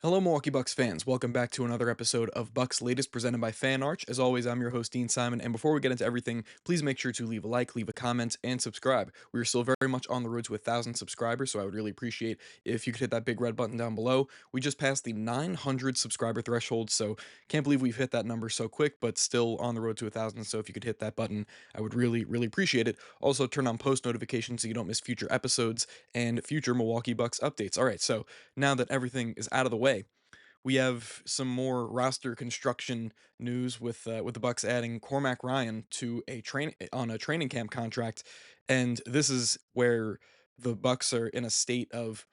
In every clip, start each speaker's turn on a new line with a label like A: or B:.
A: Hello, Milwaukee Bucks fans. Welcome back to another episode of Bucks Latest presented by Fan Arch. As always, I'm your host, Dean Simon. And before we get into everything, please make sure to leave a like, leave a comment, and subscribe. We are still very much on the road to 1,000 subscribers, so I would really appreciate if you could hit that big red button down below. We just passed the 900 subscriber threshold, so can't believe we've hit that number so quick, but still on the road to 1,000. So if you could hit that button, I would really appreciate it. Also, turn on post notifications so you don't miss future episodes and future Milwaukee Bucks updates. All right, so now that everything is out of the way, we have some more roster construction news with the Bucks adding Cormac Ryan to a training camp contract, and this is where the Bucks are in a state of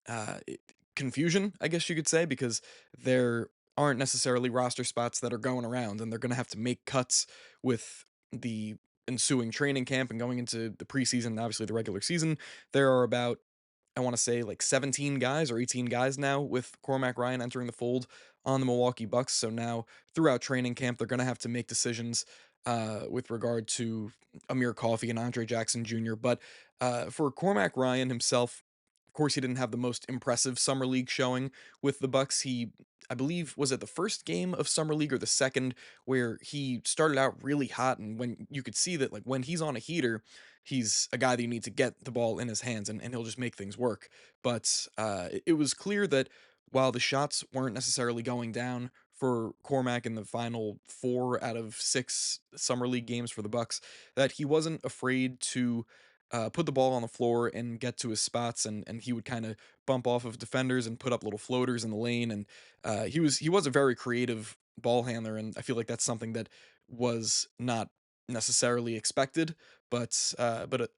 A: uh, i- confusion, I guess you could say, because there aren't necessarily roster spots that are going around, and they're going to have to make cuts with the ensuing training camp and going into the preseason and obviously the regular season. There are about, I want to say, like 17 guys or 18 guys now with Cormac Ryan entering the fold on the Milwaukee Bucks. So now throughout training camp, they're going to have to make decisions with regard to Amir Coffey and Andre Jackson Jr. But for Cormac Ryan himself, of course, he didn't have the most impressive summer league showing with the Bucks. He, I believe, was it the first game of summer league or the second, where he started out really hot, and when you could see that, like when he's on a heater, he's a guy that you need to get the ball in his hands, and he'll just make things work. But it was clear that while the shots weren't necessarily going down for Cormac in the final 4 out of 6 summer league games for the Bucks, that he wasn't afraid to put the ball on the floor and get to his spots, and he would kind of bump off of defenders and put up little floaters in the lane, and he was a very creative ball handler, and I feel like that's something that was not necessarily expected. But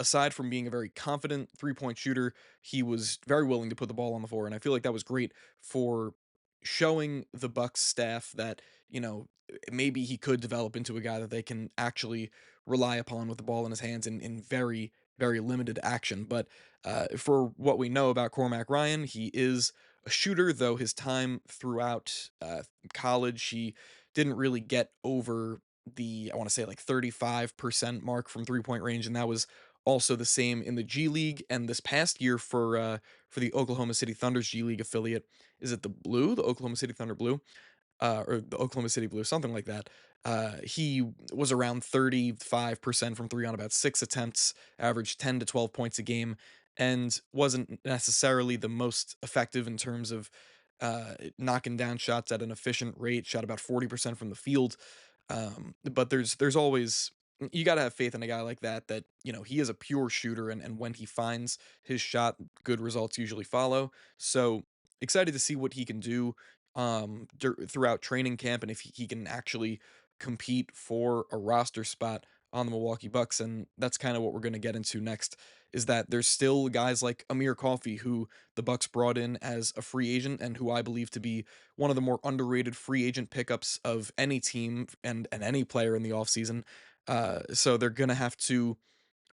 A: aside from being a very confident 3-point shooter, he was very willing to put the ball on the floor, and I feel like that was great for showing the Bucks staff that, maybe he could develop into a guy that they can actually rely upon with the ball in his hands in very limited action. But for what we know about Cormac Ryan, he is a shooter, though his time throughout college, he didn't really get over the, I want to say, like 35% mark from 3-point range, and that was also the same in the G League and this past year for the Oklahoma City Thunder's G League affiliate. Is it the Blue, the Oklahoma City Thunder Blue? Or the Oklahoma City Blue, something like that. He was around 35% from three on about 6 attempts, averaged 10 to 12 points a game, and wasn't necessarily the most effective in terms of knocking down shots at an efficient rate, shot about 40% from the field. But there's always, you got to have faith in a guy like that, that, he is a pure shooter, and when he finds his shot, good results usually follow. So excited to see what he can do throughout training camp, and if he can actually compete for a roster spot on the Milwaukee Bucks. And that's kind of what we're going to get into next, is that there's still guys like Amir Coffey, who the Bucks brought in as a free agent and who I believe to be one of the more underrated free agent pickups of any team and any player in the offseason. So they're going to have to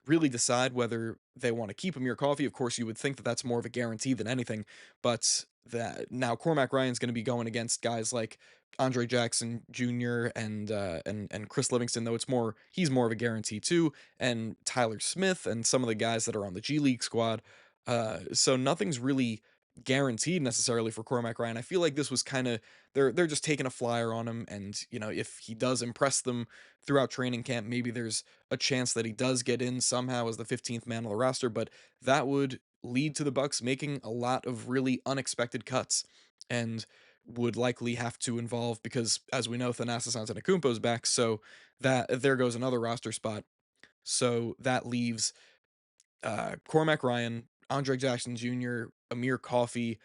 A: really decide whether they want to keep Amir Coffey. Of course, you would think that that's more of a guarantee than anything, but that now Cormac Ryan's going to be going against guys like Andre Jackson Jr. and Chris Livingston, though he's more of a guarantee too, and Tyler Smith and some of the guys that are on the G League squad. So nothing's really guaranteed necessarily for Cormac Ryan. I feel like this was kind of, they're just taking a flyer on him, and if he does impress them throughout training camp, maybe there's a chance that he does get in somehow as the 15th man on the roster, but that would lead to the Bucks making a lot of really unexpected cuts, and would likely have to involve, because as we know, Thanasis Antetokounmpo's back, so that there goes another roster spot. So that leaves Cormac Ryan, Andre Jackson Jr., Amir Coffey,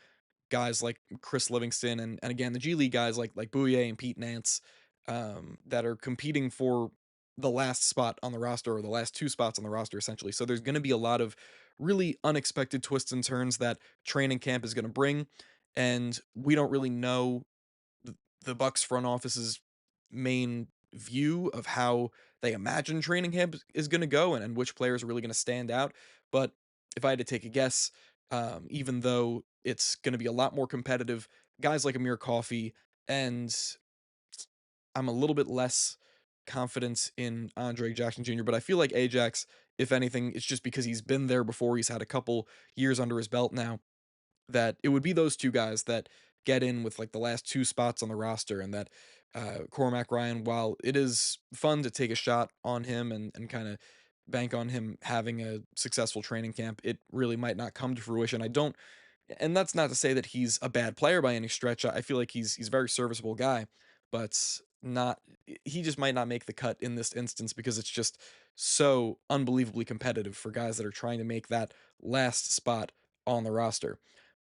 A: guys like Chris Livingston, and again the G League guys like Bouye and Pete Nance, that are competing for the last spot on the roster, or the last two spots on the roster essentially. So there's going to be a lot of really unexpected twists and turns that training camp is going to bring, and we don't really know the Bucks front office's main view of how they imagine training camp is going to go, and which players are really going to stand out. But if I had to take a guess, even though it's going to be a lot more competitive, guys like Amir Coffey, and I'm a little bit less confident in Andre Jackson Jr., but I feel like Ajax, if anything, it's just because he's been there before. He's had a couple years under his belt now, that it would be those two guys that get in with like the last two spots on the roster, and that Cormac Ryan, while it is fun to take a shot on him and kind of bank on him having a successful training camp, it really might not come to fruition. I don't and that's not to say that he's a bad player by any stretch. I feel like he's a very serviceable guy, but not he just might not make the cut in this instance because it's just so unbelievably competitive for guys that are trying to make that last spot on the roster.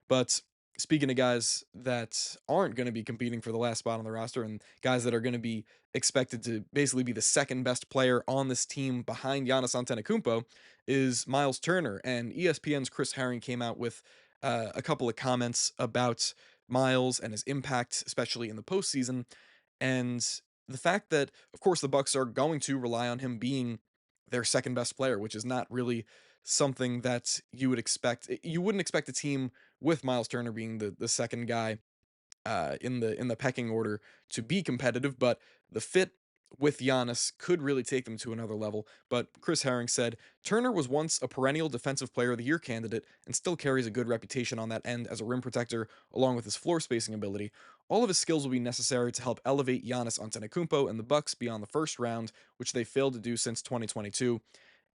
A: But speaking of guys that aren't going to be competing for the last spot on the roster and guys that are going to be expected to basically be the second best player on this team behind Giannis Antetokounmpo is Myles Turner. And ESPN's Chris Herring came out with a couple of comments about Miles and his impact, especially in the postseason, and the fact that, of course, the Bucks are going to rely on him being their second best player, which is not really something that you would expect. You wouldn't expect a team with Miles Turner being the second guy in the pecking order to be competitive, but the fit with Giannis could really take them to another level. But Chris Herring said Turner was once a perennial Defensive Player of the Year candidate and still carries a good reputation on that end as a rim protector, along with his floor spacing ability. All of his skills will be necessary to help elevate Giannis Antetokounmpo and the Bucks beyond the first round, which they failed to do since 2022.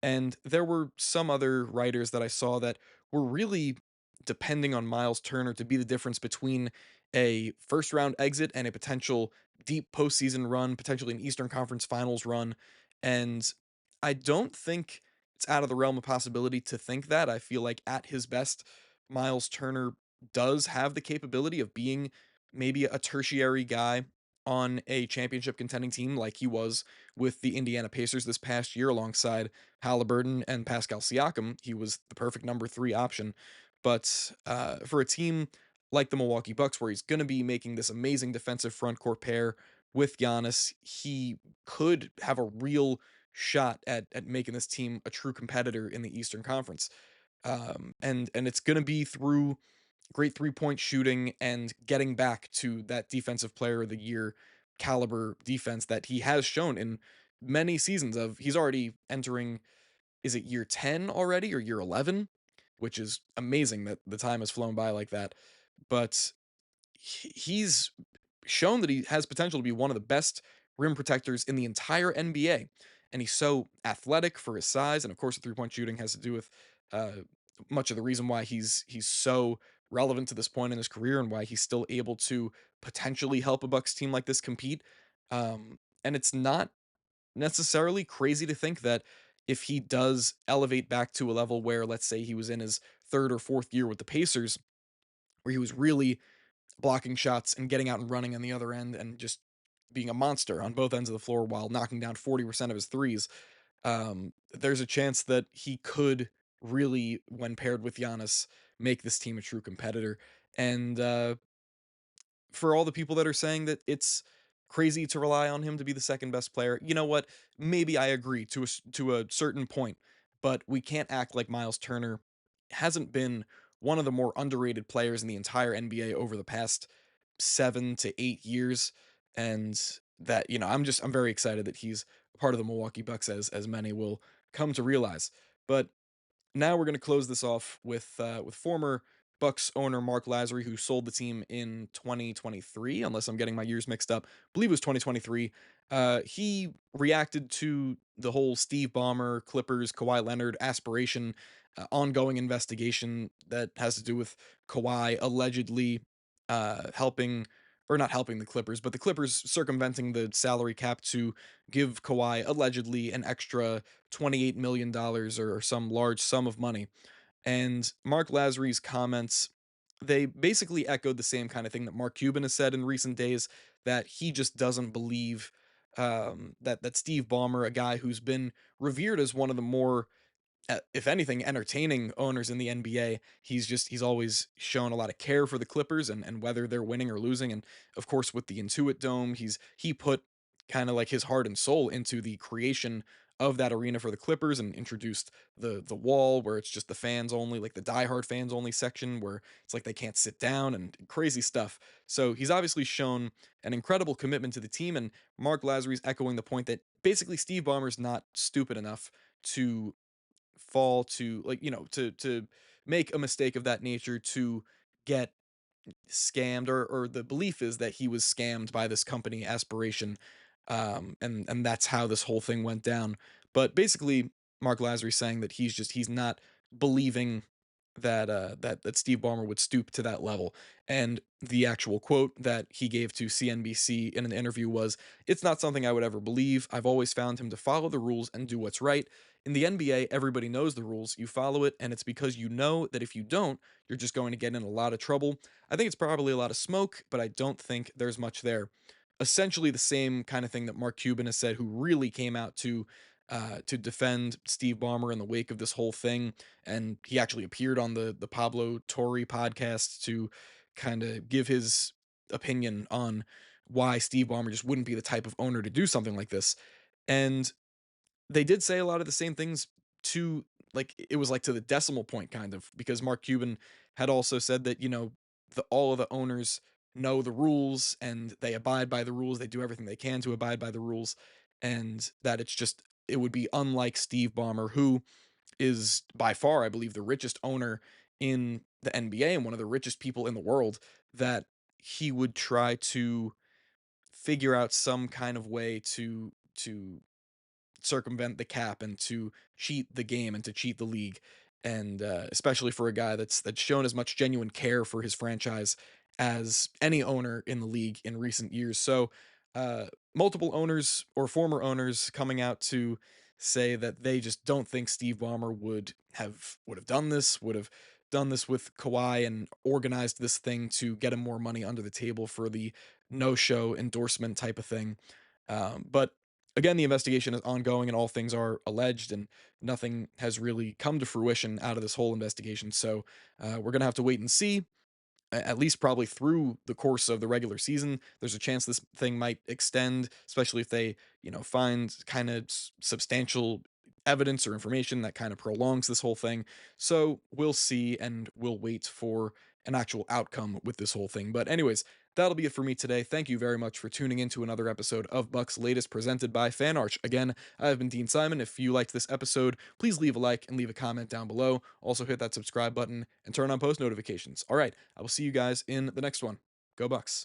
A: And there were some other writers that I saw that were really depending on Myles Turner to be the difference between a first round exit and a potential deep postseason run, potentially an Eastern Conference Finals run. And I don't think it's out of the realm of possibility to think that. I feel like at his best, Myles Turner does have the capability of being maybe a tertiary guy on a championship contending team like he was with the Indiana Pacers this past year alongside Halliburton and Pascal Siakam. He was the perfect number three option. But for a team like the Milwaukee Bucks, where he's going to be making this amazing defensive front court pair with Giannis, he could have a real shot at making this team a true competitor in the Eastern Conference. And it's going to be through great three-point shooting and getting back to that defensive player of the year caliber defense that he has shown in many seasons of he's already entering, is it year 10 already or year 11, which is amazing that the time has flown by like that. But he's shown that he has potential to be one of the best rim protectors in the entire NBA. And he's so athletic for his size, and of course, the three-point shooting has to do with uh, much of the reason why he's so relevant to this point in his career and why he's still able to potentially help a Bucks team like this compete. And it's not necessarily crazy to think that if he does elevate back to a level where, let's say, he was in his third or fourth year with the Pacers, where he was really blocking shots and getting out and running on the other end and just being a monster on both ends of the floor while knocking down 40% of his threes, there's a chance that he could really, when paired with Giannis, make this team a true competitor. And for all the people that are saying that it's crazy to rely on him to be the second best player, you know what? Maybe I agree to a certain point, but we can't act like Myles Turner hasn't been one of the more underrated players in the entire NBA over the past 7 to 8 years, and that I'm very excited that he's a part of the Milwaukee Bucks as many will come to realize. But now we're going to close this off with former Bucks owner Mark Lazary, who sold the team in 2023, unless I'm getting my years mixed up. I believe it was 2023. He reacted to the whole Steve Ballmer, Clippers, Kawhi Leonard aspiration, ongoing investigation that has to do with Kawhi allegedly helping, or not helping the Clippers, but the Clippers circumventing the salary cap to give Kawhi allegedly an extra $28 million dollars or some large sum of money. And Mark Lazary's comments, they basically echoed the same kind of thing that Mark Cuban has said in recent days, that he just doesn't believe that Steve Ballmer, a guy who's been revered as one of the more if anything, entertaining owners in the NBA. He's always shown a lot of care for the Clippers and whether they're winning or losing. And of course, with the Intuit Dome, he put kind of like his heart and soul into the creation of that arena for the Clippers and introduced the wall where it's just the fans only, like the diehard fans only section where it's like they can't sit down and crazy stuff. So he's obviously shown an incredible commitment to the team. And Mark Lazary's echoing the point that basically Steve Ballmer's not stupid enough to fall to, like, to make a mistake of that nature to get scammed, or the belief is that he was scammed by this company Aspiration, and that's how this whole thing went down. But basically, Mark Lazary saying that he's not believing that Steve Ballmer would stoop to that level. And the actual quote that he gave to CNBC in an interview was, "It's not something I would ever believe. I've always found him to follow the rules and do what's right. In the NBA, everybody knows the rules. You follow it, and it's because you know that if you don't, you're just going to get in a lot of trouble. I think it's probably a lot of smoke, but I don't think there's much there." Essentially the same kind of thing that Mark Cuban has said, who really came out to defend Steve Ballmer in the wake of this whole thing, and he actually appeared on the Pablo Torre podcast to kind of give his opinion on why Steve Ballmer just wouldn't be the type of owner to do something like this. And they did say a lot of the same things, to like, it was like to the decimal point kind of, because Mark Cuban had also said that, the all of the owners know the rules and they abide by the rules, they do everything they can to abide by the rules, and that it would be unlike Steve Ballmer, who is by far, I believe, the richest owner in the NBA and one of the richest people in the world, that he would try to figure out some kind of way to circumvent the cap and to cheat the game and to cheat the league. And especially for a guy that's shown as much genuine care for his franchise as any owner in the league in recent years. So multiple owners or former owners coming out to say that they just don't think Steve Ballmer would have done this with Kawhi and organized this thing to get him more money under the table for the no show endorsement type of thing. But again, the investigation is ongoing and all things are alleged, and nothing has really come to fruition out of this whole investigation. So we're going to have to wait and see, at least probably through the course of the regular season. There's a chance this thing might extend, especially if they, find kind of substantial evidence or information that kind of prolongs this whole thing. So we'll see, and we'll wait for an actual outcome with this whole thing. But anyways, that'll be it for me today. Thank you very much for tuning into another episode of Bucks Latest, presented by FanArch. Again, I've been Dean Simon. If you liked this episode, please leave a like and leave a comment down below. Also hit that subscribe button and turn on post notifications. All right, I will see you guys in the next one. Go Bucks.